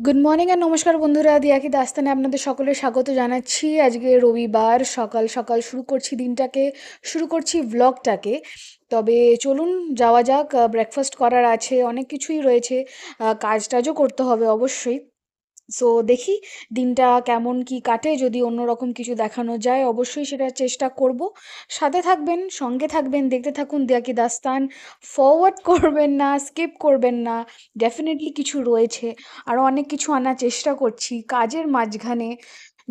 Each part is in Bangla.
গুড মর্নিং আর নমস্কার বন্ধুরা, দিয়াকি দাস্তানে আপনাদের সকলের স্বাগত জানাচ্ছি। আজকে রবিবার সকাল সকাল শুরু করছি দিনটাকে, শুরু করছি ভ্লগটাকে। তবে চলুন যাওয়া যাক। ব্রেকফাস্ট করার আছে, অনেক কিছুই রয়েছে, কাজ টাজও করতে হবে অবশ্যই। সো দেখি দিনটা কেমন কি কাটে। যদি অন্যরকম কিছু দেখানো যায় অবশ্যই সেটা চেষ্টা করব। সাথে থাকবেন, সঙ্গে থাকবেন, দেখতে থাকুন দিয়াকি দাস্তান। ফরওয়ার্ড করবেন না, স্কিপ করবেন না। ডেফিনেটলি কিছু রয়েছে, আরও অনেক কিছু আনার চেষ্টা করছি কাজের মাঝখানে।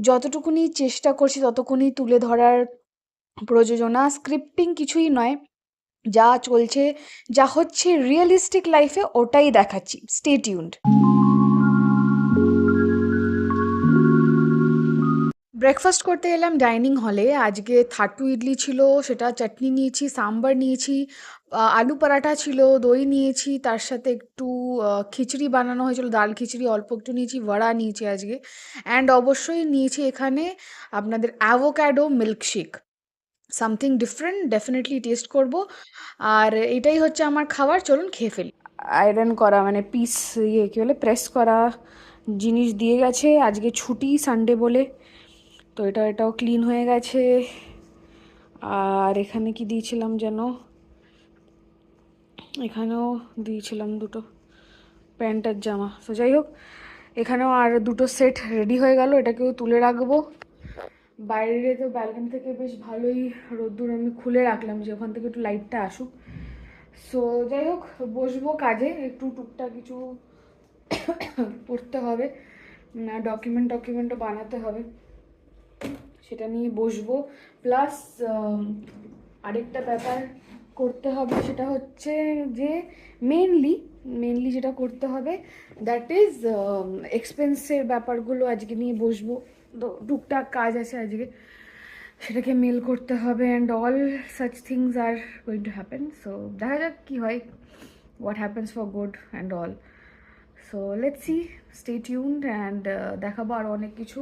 যতটুকুনি চেষ্টা করছি ততটুকুনি তুলে ধরার প্রযোজনা, স্ক্রিপ্টিং কিছুই নয়। যা চলছে, যা হচ্ছে রিয়েলিস্টিক লাইফে, ওটাই দেখাচ্ছি। Stay tuned. ব্রেকফাস্ট করতে এলাম ডাইনিং হলে। আজকে থাট্টু ইডলি ছিল, সেটা চাটনি নিয়েছি, সাম্বার নিয়েছি, আলু পরাঠা ছিল, দই নিয়েছি, তার সাথে একটু খিচড়ি বানানো হয়েছিল, ডাল খিচড়ি অল্প একটু নিয়েছি, বড়া নিয়েছি আজকে। অ্যান্ড অবশ্যই নিয়েছি এখানে আপনাদের avocado milkshake. Something different, definitely test করব। আর এটাই হচ্ছে আমার খাবার, চলুন খেয়ে ফেলি। আয়রন করা মানে পিস, কী বলে, প্রেস করা জিনিস দিয়ে গেছে। আজকে ছুটি, সানডে বলে, তো এটাও ক্লিন হয়ে গেছে। আর এখানে কি দিয়েছিলাম যেন, এখানেও দিয়েছিলাম দুটো প্যান্ট আর জামা। তো যাই হোক, এখানেও আর দুটো সেট রেডি হয়ে গেল, এটাকেও তুলে রাখবো। বাইরে তো ব্যালকনি থেকে বেশ ভালোই রোদ্দুর, আমি খুলে রাখলাম যে ওখান থেকে একটু লাইটটা আসুক। সো যাই হোক, বসবো কাজে, একটু টুকটাক কিছু করতে হবে, ডকুমেন্টও বানাতে হবে, সেটা নিয়ে বসবো। প্লাস আরেকটা ব্যাপার করতে হবে, সেটা হচ্ছে যে মেনলি যেটা করতে হবে, দ্যাট ইজ এক্সপেন্সের ব্যাপারগুলো আজকে নিয়ে বসবো। তো টুকটাক কাজ আছে আজকে, সেটাকে মেল করতে হবে, and all such things are going to happen. So দেখা যাক কী হয়, what happens for good and all. So let's see, stay tuned, and দেখাবো আরও অনেক কিছু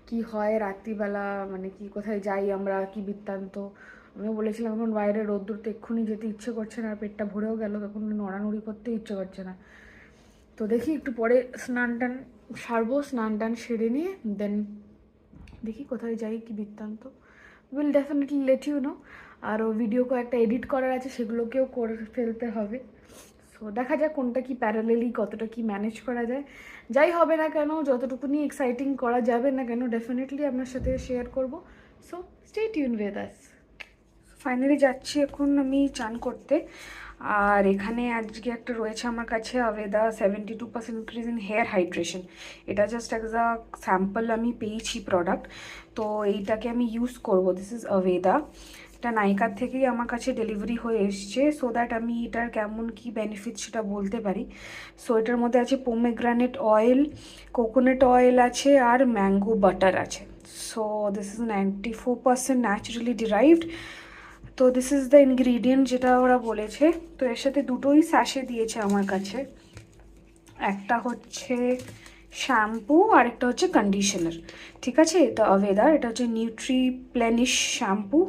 কি হয় রাত্রিবেলা, মানে কি কোথায় যাই আমরা, কি বৃত্তান্ত। আমিও বলেছিলাম এখন বাইরে রোদ্দুর, তো এক্ষুনি যেতে ইচ্ছে করছে না, আর পেটটা ভরেও গেল, তখন নড়ানড়ি করতে ইচ্ছে করছে না। তো দেখি একটু পরে স্নান টান সারবো, স্নান টান সেরে নিয়ে দেন দেখি কোথায় যাই, কি বৃত্তান্ত। Will definitely let you know. আরও ভিডিও কয়েকটা এডিট করার আছে, সেগুলোকেও করে ফেলতে হবে। সো দেখা যাক কোনটা কি প্যারালেলি কতটা কি ম্যানেজ করা যায়। যাই হবে না কেন, যতটুকুনি এক্সাইটিং করা যাবে না কেন, ডেফিনেটলি আপনার সাথে শেয়ার করব। So stay tune with us. Finally যাচ্ছি এখন আমি চান করতে। আর এখানে আজকে একটা রয়েছে আমার কাছে আভেদা 72% ইনক্রিজ ইন হেয়ার হাইড্রেশন। এটা জাস্ট অ্যাজ আ স্যাম্পল আমি পেয়েছি প্রোডাক্ট, তো এইটাকে আমি ইউজ করব। দিস ইজ আভেদা, এটা নাইকার থেকেই আমার কাছে ডেলিভারি হয়ে এসছে, সো দ্যাট আমি এটার কেমন কি বেনিফিট সেটা বলতে পারি। সো এটার মধ্যে আছে পোমেগ্রানেট অয়েল, কোকোনাট অয়েল আছে, আর ম্যাঙ্গো বাটার আছে। So this is 94% naturally derived. তো দিস ইজ দ্য ইনগ্রিডিয়েন্ট যেটা ওরা বলেছে। তো এর সাথে দুটোই স্যাশে দিয়েছে আমার কাছে, একটা হচ্ছে শ্যাম্পু আর একটা হচ্ছে কন্ডিশনার। ঠিক আছে, তো আভেদার এটা হচ্ছে নিউট্রি প্লেনিশ শ্যাম্পু,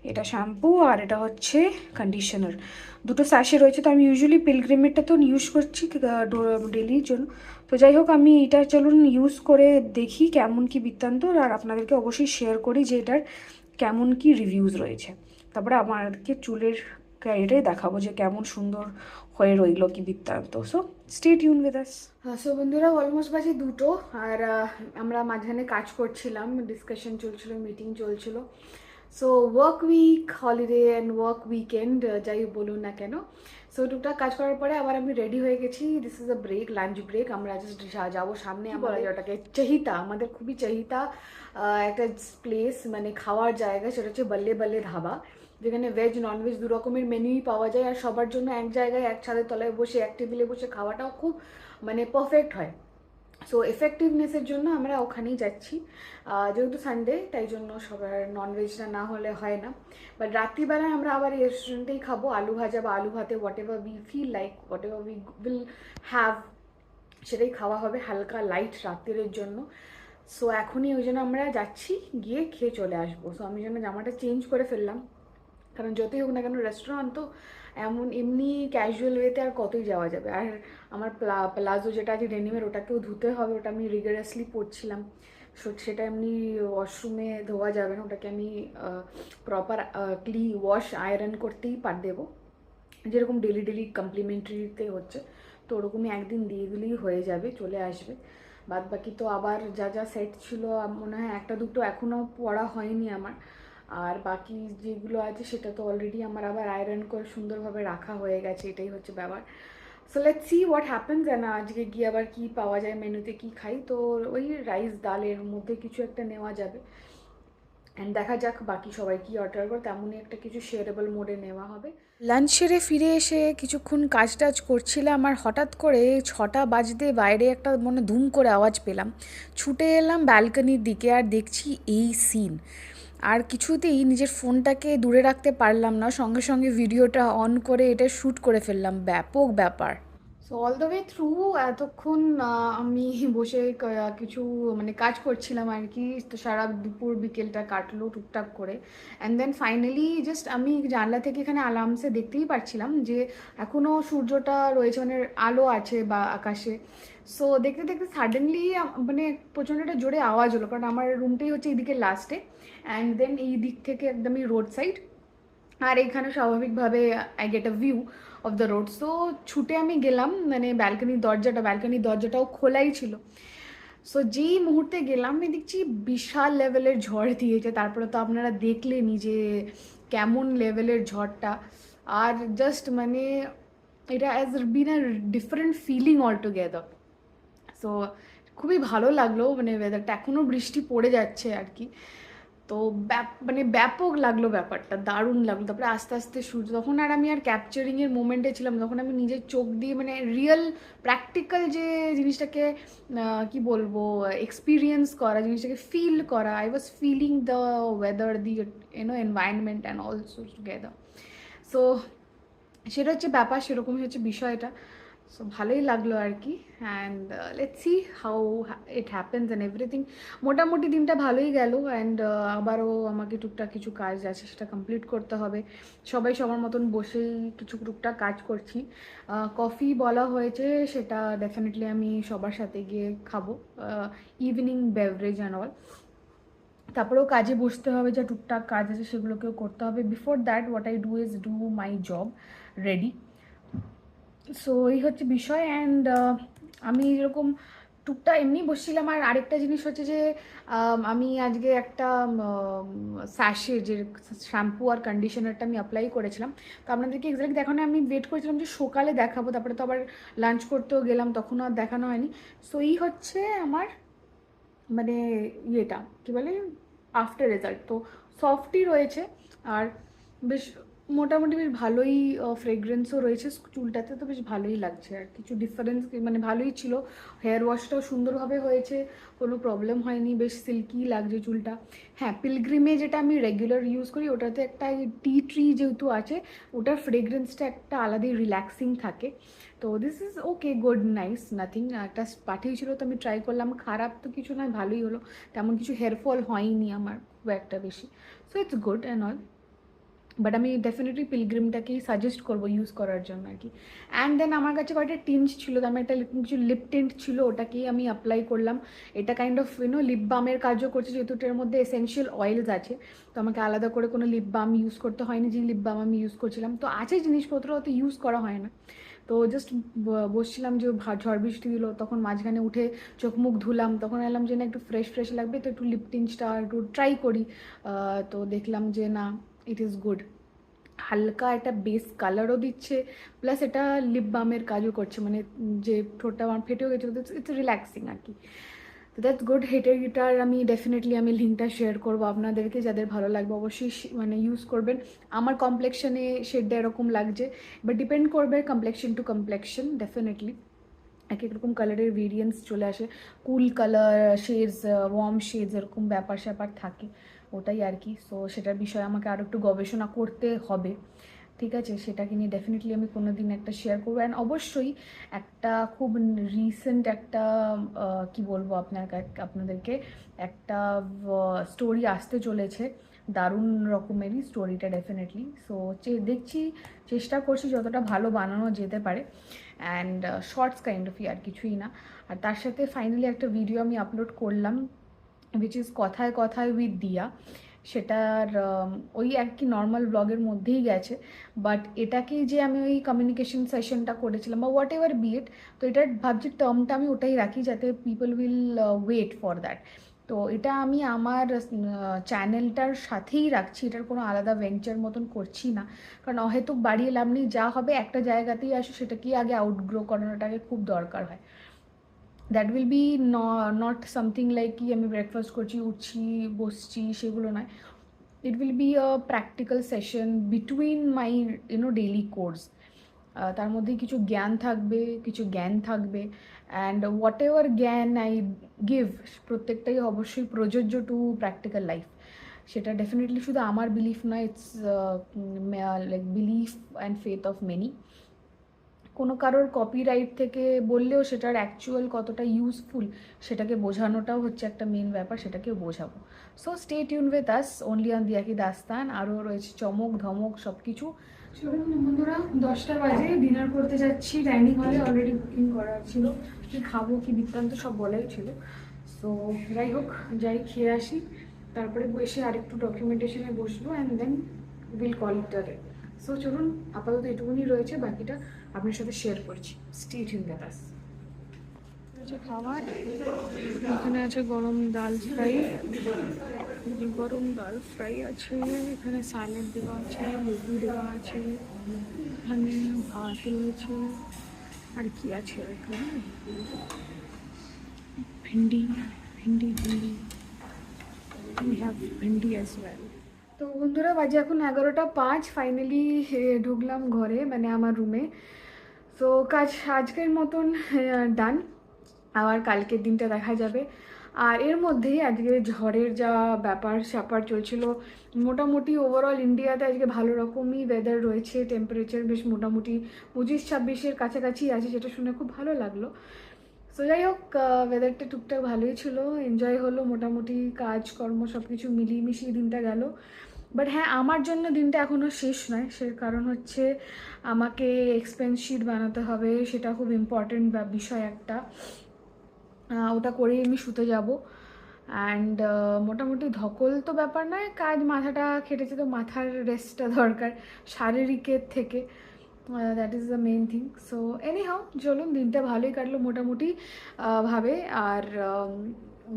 এটা শ্যাম্পু আর এটা হচ্ছে কন্ডিশনার। দুটো স্যাশে রয়েছে, তো আমি ইউজুয়ালি পিলগ্রিমেটটা তো ইউজ করছি ডেলির জন্য। তো যাই হোক, আমি এটা চলুন ইউজ করে দেখি কেমন কি বৃত্তান্ত, আর আপনাদেরকে অবশ্যই শেয়ার করি যে এটার কেমন কি রিভিউজ রয়েছে। তারপরে আমাদেরকে চুলের এটাই দেখাবো যে কেমন সুন্দর হয়ে রইলো কি বৃত্তান্ত। So stay tune with us. So বন্ধুরা, অলমোস্ট বাজে দুটো, আর আমরা মাঝখানে কাজ করছিলাম, ডিসকাশন চলছিল, মিটিং চলছিল। So work week, holiday and work weekend, যাই বলুন না কেন। সো টুকটাক কাজ করার পরে আবার আমি রেডি হয়ে গেছি। This is a break, lunch break. আমরা জাস্ট যাবো সামনে, বলা যায় ওটাকে, চাহিতা, আমাদের খুবই চাহিতা একটা প্লেস, মানে খাওয়ার জায়গা, সেটা হচ্ছে বল্লে বল্লে ধাবা, যেখানে ভেজ ননভেজ দু রকমের মেনুই পাওয়া যায়, আর সবার জন্য এক জায়গায় এক ছাদের তলায় বসে এক টেবিলে বসে খাওয়াটাও খুব মানে পারফেক্ট হয়। সো এফেক্টিভনেসের জন্য আমরা ওখানেই যাচ্ছি, যেহেতু সানডে, তাই জন্য সবার ননভেজটা না হলে হয় না। বাট রাত্রিবেলায় আমরা আবার এই রেস্টুরেন্টেই খাবো, আলু ভাজা বা আলু ভাতে, whatever we feel like, whatever we will have, সেটাই খাওয়া হবে, হালকা লাইট রাত্রিরের জন্য। সো এখনই ওই জন্য আমরা যাচ্ছি, গিয়ে খেয়ে চলে আসবো। সো আমি জন্য জামাটা চেঞ্জ করে ফেললাম, কারণ যতই হোক না কেন রেস্টুরেন্ট তো, এমন এমনি ক্যাজুয়াল ওয়েতে আর কতই যাওয়া যাবে। আর আমার প্লাজো যেটা আছে ডেনিমের, ওটাকেও ধুতে হবে, ওটা আমি রিগারাসলি পরছিলাম। সেটা এমনি ওয়াশরুমে ধোয়া যাবে না, ওটাকে আমি প্রপার ওয়াশ আয়রন করতেই দেবো, যেরকম ডেলি ডেলি কমপ্লিমেন্টারিতে হচ্ছে। তো ওরকমই একদিন দিয়ে দিলেই হয়ে যাবে, চলে আসবে। বাদ বাকি তো আবার যা যা সেট ছিল মনে হয় একটা দুটো এখনও পড়া হয়নি আমার। আর বাকি যেগুলো আছে সেটা তো অলরেডি আমার আবার আয়রন করে সুন্দরভাবে রাখা হয়ে গেছে, এটাই হচ্ছে ব্যাপার। So let's see what happens. না আজকে গিয়ে আবার কি পাওয়া যায়, মেনুতে কি খাই। তো ওই রাইস ডালের মধ্যে কিছু একটা নেওয়া যাবে, অ্যান্ড দেখা যাক বাকি সবাই কি অর্ডার করে, তেমনই একটা কিছু শেয়ারেবল মোডে নেওয়া হবে। লাঞ্চ সেরে ফিরে এসে কিছুক্ষণ কাজ টাজ করছিলাম, আর হঠাৎ করে 6টা বাজতে বাইরে একটা মানে ধুম করে আওয়াজ পেলাম। ছুটে এলাম ব্যালকনির দিকে, আর দেখছি এই সিন। আর কিছুতেই নিজের ফোনটাকে দূরে রাখতে পারলাম না, সঙ্গে সঙ্গে ভিডিওটা অন করে এটা শ্যুট করে ফেললাম। ব্যাপক ব্যাপার। So all the way through এতক্ষণ আমি বসে কিছু মানে কাজ করছিলাম আর কি। তো সারা দুপুর বিকেলটা কাটলো টুকটাক করে, অ্যান্ড দেন ফাইনালি জাস্ট আমি জানলা থেকে এখানে আরামসে দেখতেই পাচ্ছিলাম যে এখনও সূর্যটা রয়েছে, মানে আলো আছে বা আকাশে। সো দেখতে দেখতে সাডেনলি মানে প্রচণ্ড একটা জোরে আওয়াজ হলো, কারণ আমার রুমটাই হচ্ছে এইদিকে লাস্টে, অ্যান্ড দেন এই দিক থেকে একদমই রোড সাইড। আর এখানে স্বাভাবিকভাবে I get a view of the road. So ছুটে আমি গেলাম, মানে ব্যালকনির দরজাটাও খোলাই ছিল। সো যেই মুহূর্তে গেলাম আমি দেখছি বিশাল লেভেলের ঝড় দিয়েছে। তারপরে তো আপনারা দেখলেনই যে কেমন লেভেলের ঝড়টা। আর জাস্ট মানে এটা has been a different feeling all together. So খুবই ভালো লাগলো, মানে ওয়েদারটা এখনও বৃষ্টি পড়ে যাচ্ছে আর কি। তো মানে ব্যাপক লাগলো ব্যাপারটা, দারুণ লাগলো। তারপরে আস্তে আস্তে সূর্য, তখন আর আমি আর ক্যাপচারিংয়ের মোমেন্টে ছিলাম, তখন আমি নিজের চোখ দিয়ে মানে রিয়েল প্র্যাকটিক্যাল যে জিনিসটাকে কি বলবো এক্সপিরিয়েন্স করা, জিনিসটাকে ফিল করা। I was filling the weather, the environment and also together. So সেটা হচ্ছে ব্যাপার, সেরকমই হচ্ছে বিষয়টা। সো ভালোই লাগলো আর কি। And let's see how it happens and everything. মোটামুটি দিনটা ভালোই গেল, অ্যান্ড আবারও আমাকে টুকটাক কিছু কাজ আছে, সেটা কমপ্লিট করতে হবে। সবাই সবার মতন বসেই কিছু টুকটাক কাজ করছি। কফি বলা হয়েছে, সেটা ডেফিনেটলি আমি সবার সাথে গিয়ে খাবো, ইভিনিং বেভারেজ অ্যান্ড অল। তারপরেও কাজে বসতে হবে, যা টুকটাক কাজ আছে সেগুলোকেও করতে হবে। Before that what I do is do my job ready. So এই হচ্ছে বিষয়। অ্যান্ড আমি এরকম টুকটাক এমনি বসছিলাম। আর আরেকটা জিনিস হচ্ছে যে আমি আজকে একটা স্যাশে যে শ্যাম্পু আর কন্ডিশনারটা আমি অ্যাপ্লাই করেছিলাম, তো আপনাদেরকে এক্স্যাক্টলি দেখানো, আমি ওয়েট করেছিলাম যে সকালে দেখাবো, তারপরে তো আবার লাঞ্চ করতেও গেলাম, তখনও আর দেখানো হয়নি। সো এই হচ্ছে আমার মানে ইয়েটা কী বলে আফটার রেজাল্ট। তো সফটই রয়েছে, আর বেশ মোটামুটি বেশ ভালোই ফ্রেগরেন্সও রয়েছে চুলটাতে। তো বেশ ভালোই লাগছে, আর কিছু ডিফারেন্স মানে ভালোই ছিল। হেয়ার ওয়াশটাও সুন্দরভাবে হয়েছে, কোনো প্রবলেম হয়নি, বেশ সিল্কি লাগছে চুলটা। হ্যাঁ, পিলগ্রিমে যেটা আমি রেগুলার ইউজ করি ওটাতে একটা টি ট্রি যেহেতু আছে, ওটার ফ্রেগরেন্সটা একটা আলাদাই রিল্যাক্সিং থাকে। তো this is okay, good, nice, nothing. একটা পাঠিয়েছিল তো আমি ট্রাই করলাম, খারাপ তো কিছু নয়, ভালোই হলো। তেমন কিছু হেয়ারফল হয়নি আমার খুব একটা বেশি। So it's good and all. But আমি ডেফিনেটলি পিলগ্রিমটাকেই সাজেস্ট করবো ইউজ করার জন্য আর কি। অ্যান্ড দেন আমার কাছে কয়েকটা টিন্ট ছিল, তো আমি একটা কিছু লিপ টিন্ট ছিল, ওটাকেই আমি অ্যাপ্লাই করলাম। এটা কাইন্ড অফ লিপ বামের কাজও করছে, যেহেতু এটার মধ্যে এসেনশিয়াল অয়েলস আছে। তো আমাকে আলাদা করে কোনো লিপ বাম ইউজ করতে হয়নি, যে লিপ বাম আমি ইউজ করছিলাম। তো আছে জিনিসপত্র, অত ইউজ করা হয় না। তো জাস্ট বসছিলাম, যে ঝড় বৃষ্টি দিল, তখন মাঝখানে উঠে চোখ মুখ ধুলাম, তখন এলাম যে না একটু ফ্রেশ ফ্রেশ লাগবে, তো একটু লিপ টিন্টটা একটু ট্রাই করি। তো দেখলাম যে না, ইট ইজ গুড। হালকা একটা বেস কালারও দিচ্ছে, প্লাস এটা লিপ বামের কাজও করছে, মানে যে ঠোঁটটা আমার ফেটেও গেছে, ইটস রিল্যাক্সিং আর কি। তো দ্যাটস গুড। গিটার আমি ডেফিনেটলি আমি লিঙ্কটা শেয়ার করবো আপনাদেরকে, যাদের ভালো লাগবে অবশ্যই মানে ইউজ করবেন। আমার কমপ্লেকশনে শেডটা এরকম লাগছে, বাট ডিপেন্ড করবে কমপ্লেকশন টু কমপ্লেকশন ডেফিনেটলি। এক এক রকম কালারের ভেরিয়েন্টস চলে আসে, কুল কালার শেডস, ওয়ার্ম শেডস, এরকম ব্যাপার স্যাপার থাকে, ওটাই আর কি। সো সেটার বিষয়ে আমাকে আরও একটু গবেষণা করতে হবে, ঠিক আছে। সেটাকে নিয়ে ডেফিনেটলি আমি কোনো দিন একটা শেয়ার করবো। অ্যান্ড অবশ্যই একটা খুব রিসেন্ট একটা কি বলবো আপনাদেরকে একটা স্টোরি আসতে চলেছে দারুণ রকমেরই স্টোরিটা ডেফিনেটলি। সো দেখছি, চেষ্টা করছি যতটা ভালো বানানো যেতে পারে। অ্যান্ড শর্টস কাইন্ড অফই, আর কিছুই না। আর তার সাথে ফাইনালি একটা ভিডিও আমি আপলোড করলাম, উইচ ইজ কথায় কথায় উইথ দিয়া। সেটার ওই আর কি নর্মাল ব্লগের মধ্যেই গেছে, বাট এটাকেই যে আমি ওই কমিউনিকেশন সেশনটা করেছিলাম বা হোয়াট এভার বিট, তো এটার ভাবছি টার্মটা আমি ওটাই রাখি যাতে people will wait for that. তো এটা আমি আমার চ্যানেলটার সাথেই রাখছি, এটার কোনো আলাদা ভেঞ্চার মতন করছি না, কারণ অহেতুক বাড়িয়ে লাভ নেই। যা হবে একটা জায়গাতেই আসে, সেটাকেই আগে আউটগ্রো করানোটাকে খুব দরকার হয়। That will be not something like কি আমি ব্রেকফাস্ট করছি, উঠছি, বসছি, সেগুলো নয়। It will be a practical session between my daily course. তার মধ্যে কিছু জ্ঞান থাকবে, কিছু জ্ঞান থাকবে, অ্যান্ড হোয়াট এভার জ্ঞান আই গিভ, প্রত্যেকটাই অবশ্যই প্রযোজ্য টু প্র্যাকটিক্যাল লাইফ। সেটা ডেফিনেটলি শুধু আমার বিলিফ নয়, it's like belief and faith of many. কোনো কারোর কপিরাইট থেকে বললেও সেটার অ্যাকচুয়াল কতটা ইউজফুল সেটাকে বোঝানোটাও হচ্ছে একটা মেন ব্যাপার, সেটাকেও বোঝাবো। So stay tune with us only on Diya ki দাস্তান। আরও রয়েছে চমক ধমক সব কিছু। চলুন বন্ধুরা, 10টা বাজে, ডিনার করতে যাচ্ছি ডাইনিং হলে, অলরেডি বুকিং করা ছিল। কী খাবো কি বৃত্তান্ত সব বলাই ছিল। সো যাই হোক, যাই খেয়ে আসি, তারপরে বসে আরেকটু ডকুমেন্টেশনে বসবো, and then will call it a day. So চলুন, আপাতত এটুকুনি রয়েছে, বাকিটা আপনার সাথে শেয়ার করছি। Stay tune with us. খাবার এখানে আছে গরম ডাল ফ্রাই, গরম ডাল ফ্রাই আছে, এখানে স্যালাড দেওয়া আছে, লেবু দেওয়া আছে, এখানে ভাত রয়েছে, আর কি আছে এখানে, ভিন্ডি ভিন্ডি ভিন্ডি, we have bhindi as well। তো বন্ধুরা, বাজে এখন 11টা 5, ফাইনালি ঢুকলাম ঘরে, মানে আমার রুমে। তো কাজ আজকের মতন ডান, আবার কালকের দিনটা দেখা যাবে। আর এর মধ্যেই আজকে ঝড়ের যা ব্যাপার স্যাপার চলছিল, মোটামুটি ওভারঅল ইন্ডিয়াতে আজকে ভালো রকমই ওয়েদার রয়েছে, টেম্পারেচার বেশ মোটামুটি 25-26-এর কাছাকাছি আছে, যেটা শুনে খুব ভালো লাগলো। সো যাই হোক, ওয়েদারটা টুকটাক ভালোই ছিল, এনজয় হলো মোটামুটি, কাজকর্ম সব কিছু মিলিয়ে মিশিয়ে দিনটা গেল। বাট হ্যাঁ, আমার জন্য দিনটা এখনও শেষ নয়, সে কারণ হচ্ছে আমাকে এক্সপেন্স শিট বানাতে হবে, সেটা খুব ইম্পর্টেন্ট বিষয় একটা। ওটা করেই আমি শুতে যাব। অ্যান্ড মোটামুটি ধকল তো ব্যাপার নয়, কাজ মাথাটা খেটেছে, তো মাথার রেস্টটা দরকার শারীরিকের থেকে, that is the main thing. So anyhow, চলুন, দিনটা ভালোই কাটলো মোটামুটি ভাবে। আর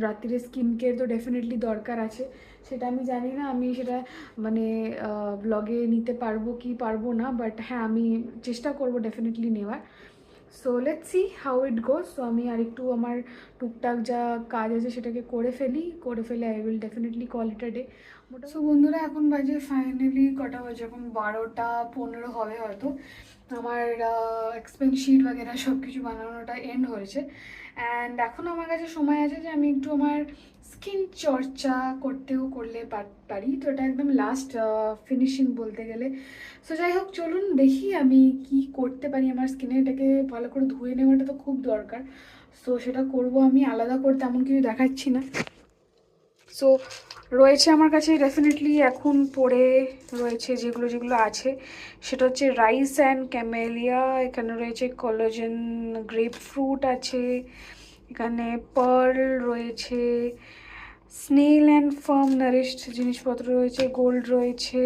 রাত্রিরে স্কিন কেয়ার তো ডেফিনেটলি দরকার আছে, সেটা আমি জানি না আমি সেটা মানে ব্লগে নিতে পারবো কি পারবো না, বাট হ্যাঁ, আমি চেষ্টা করবো ডেফিনেটলি নেওয়ার। So let's see how it goes. So আমি আর একটু আমার টুকটাক যা কাজ আছে সেটাকে করে ফেলে I will definitely call it a day. So বন্ধুরা, এখন বাজে ফাইনালি কটা বাজে, এখন 12টা 15 হবে হয়তো। আমার এক্সপেন্স শিট বাগেরা সব কিছু বানানোটা এন্ড হয়েছে, অ্যান্ড এখন আমার কাছে সময় আছে যে আমি একটু আমার স্কিন চর্চা করলে পারি। তো এটা একদম লাস্ট ফিনিশিং বলতে গেলে। সো যাই হোক, চলুন দেখি আমি কি করতে পারি আমার স্কিনে। এটাকে ভালো করে ধুয়ে নেওয়াটা তো খুব দরকার, সো সেটা করব আমি, আলাদা করে তেমন কিছু দেখাচ্ছি না। সো রয়েছে আমার কাছে ডেফিনেটলি এখন পড়ে রয়েছে যেগুলো আছে, সেটা হচ্ছে রাইস অ্যান্ড ক্যামেলিয়া, এখানে রয়েছে কোলাজেন, গ্রেপ ফ্রুট আছে, এখানে পার্ল রয়েছে, স্নেল অ্যান্ড ফার্ম নারিশড জিনিসপত্র রয়েছে, গোল্ড রয়েছে,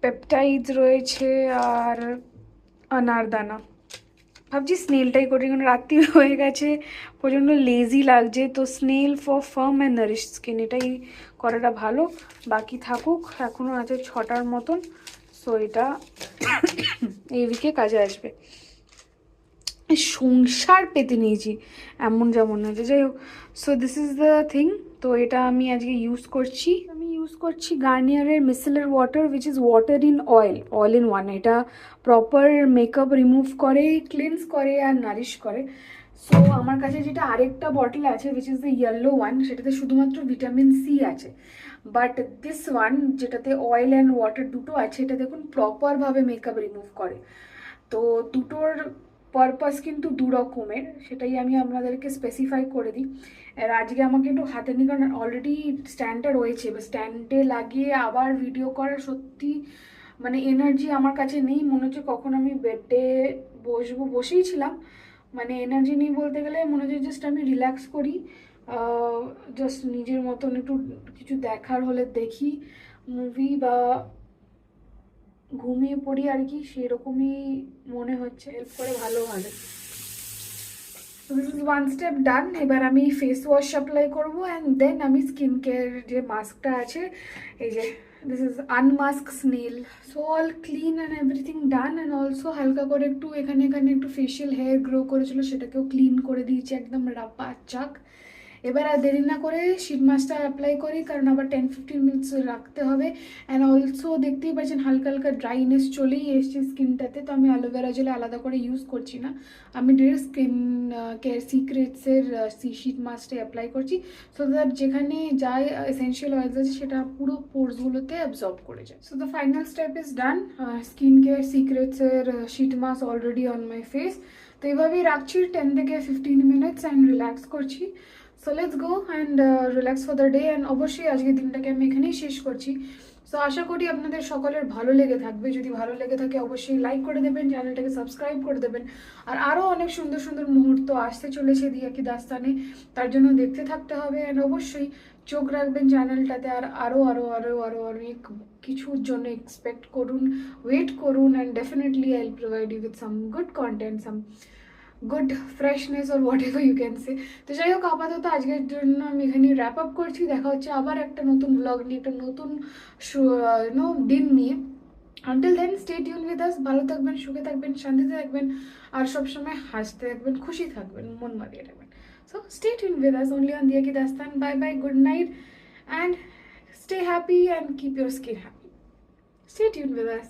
পেপটাইডস রয়েছে, আর আনারদানা। ভাবছি স্নেলটাই করি, কারণ রাত্রি হয়ে গেছে, প্রচণ্ড লেজি লাগছে। তো snail for farm and Nourish skin, এটাই করাটা ভালো। বাকি থাকুক, এখনও আছে 6টার মতন, সো এটা এই উইকে কাজে আসবে। সংসার পেতে নিয়েছি এমন যেমন আছে, যাই হোক। So this is the thing. তো এটা আমি আজকে ইউজ করছি গার্নিয়ারের micellar water, which is water in oil in one. এটা প্রপার মেকআপ রিমুভ করে, ক্লিনস করে, আর নারিশ করে। সো আমার কাছে যেটা আরেকটা বটল আছে, which is the yellow one, সেটাতে শুধুমাত্র ভিটামিন সি আছে। বাট দিস ওয়ান, যেটাতে অয়েল অ্যান্ড ওয়াটার দুটো আছে, এটা দেখুন প্রপারভাবে মেকআপ রিমুভ করে। তো দুটোর পারপাস কিন্তু দু রকমের, সেটাই আমি আপনাদেরকে স্পেসিফাই করে দিই। আর আজকে আমাকে একটু হাতে নিয়ে, কারণ অলরেডি স্ট্যান্ডটা রয়েছে, এবার স্ট্যান্ডে লাগিয়ে আবার ভিডিও করার সত্যি মানে এনার্জি আমার কাছে নেই। মনে হচ্ছে কখন আমি বেডে বসবো, বসেই ছিলাম, মানে এনার্জি নেই বলতে গেলে। মনে হচ্ছে জাস্ট আমি রিল্যাক্স করি, জাস্ট নিজের মতন একটু কিছু দেখার হলে দেখি, মুভি বা ঘুমিয়ে পড়ি আর কি, সেরকমই মনে হচ্ছে। হেল্প করে ভালো ভালো। This is one step done. এবার আমি ফেস ওয়াশ অ্যাপ্লাই করবো অ্যান্ড দেন আমি স্কিন কেয়ার যে মাস্কটা আছে, এই যে this is unmask snail, so all clean and everything done. And also হালকা করে একটু এখানে এখানে একটু ফেশিয়াল হেয়ার গ্রো করেছিল, সেটাকেও ক্লিন করে দিয়েছি একদম রাপা চাক। এবার আর দেরি না করে শীট মাস্কটা অ্যাপ্লাই করি, কারণ আবার 10-15 মিনিটস রাখতে হবে। অ্যান্ড অলসো দেখতেই পাচ্ছেন হালকা হালকা ড্রাইনেস চলেই এসছে স্কিনটাতে, তো আমি অ্যালোভেরা জেল আলাদা করে ইউজ করছি না, আমি ডিরেক্ট স্কিন কেয়ার সিক্রেটসের শীট মাস্কটা অ্যাপ্লাই করছি, সো দ্যাট যেখানে যাই এসেনশিয়াল অয়েলস আছে সেটা পুরো পোর্সগুলোতে অ্যাবজর্ব করে যায়। So the final step is done. Skin care সিক্রেটসের sheet mask already on my face. তো এইভাবেই রাখছি 10 থেকে 15 মিনিটস অ্যান্ড রিল্যাক্স করছি। So let's go and relax for the day. And অবশ্যই আজকের দিনটাকে আমি এখানেই শেষ করছি। সো আশা করি আপনাদের সকলের ভালো লেগে থাকবে। যদি ভালো লেগে থাকে অবশ্যই লাইক করে দেবেন, চ্যানেলটাকে সাবস্ক্রাইব করে দেবেন। আর আরও অনেক সুন্দর সুন্দর মুহূর্ত আসতে চলেছে দিয়া কি দাস্তানে, তার জন্য দেখতে থাকতে হবে। অ্যান্ড অবশ্যই চোখ রাখবেন চ্যানেলটাতে। আর আরও আরও আরও আরও অনেক কিছুর জন্য এক্সপেক্ট করুন, ওয়েট করুন, and definitely I will provide you with some good content, some good freshness or whatever you can say. তো যাই হোক, আপাতত আজকের জন্য আমি এখানে র্যাপ আপ করছি। দেখা হচ্ছে আবার একটা নতুন ব্লগ নিয়ে, একটা নতুন দিন নিয়ে। Until then stay tune with us. ভালো থাকবেন, সুখে থাকবেন, শান্তিতে থাকবেন, আর সবসময় হাসতে থাকবেন, খুশি থাকবেন, মন মারিয়ে থাকবেন। So stay tune with us only on Diya ki Dastaan. Bye bye, good night, and stay happy and keep your skin happy. Stay tuned with us.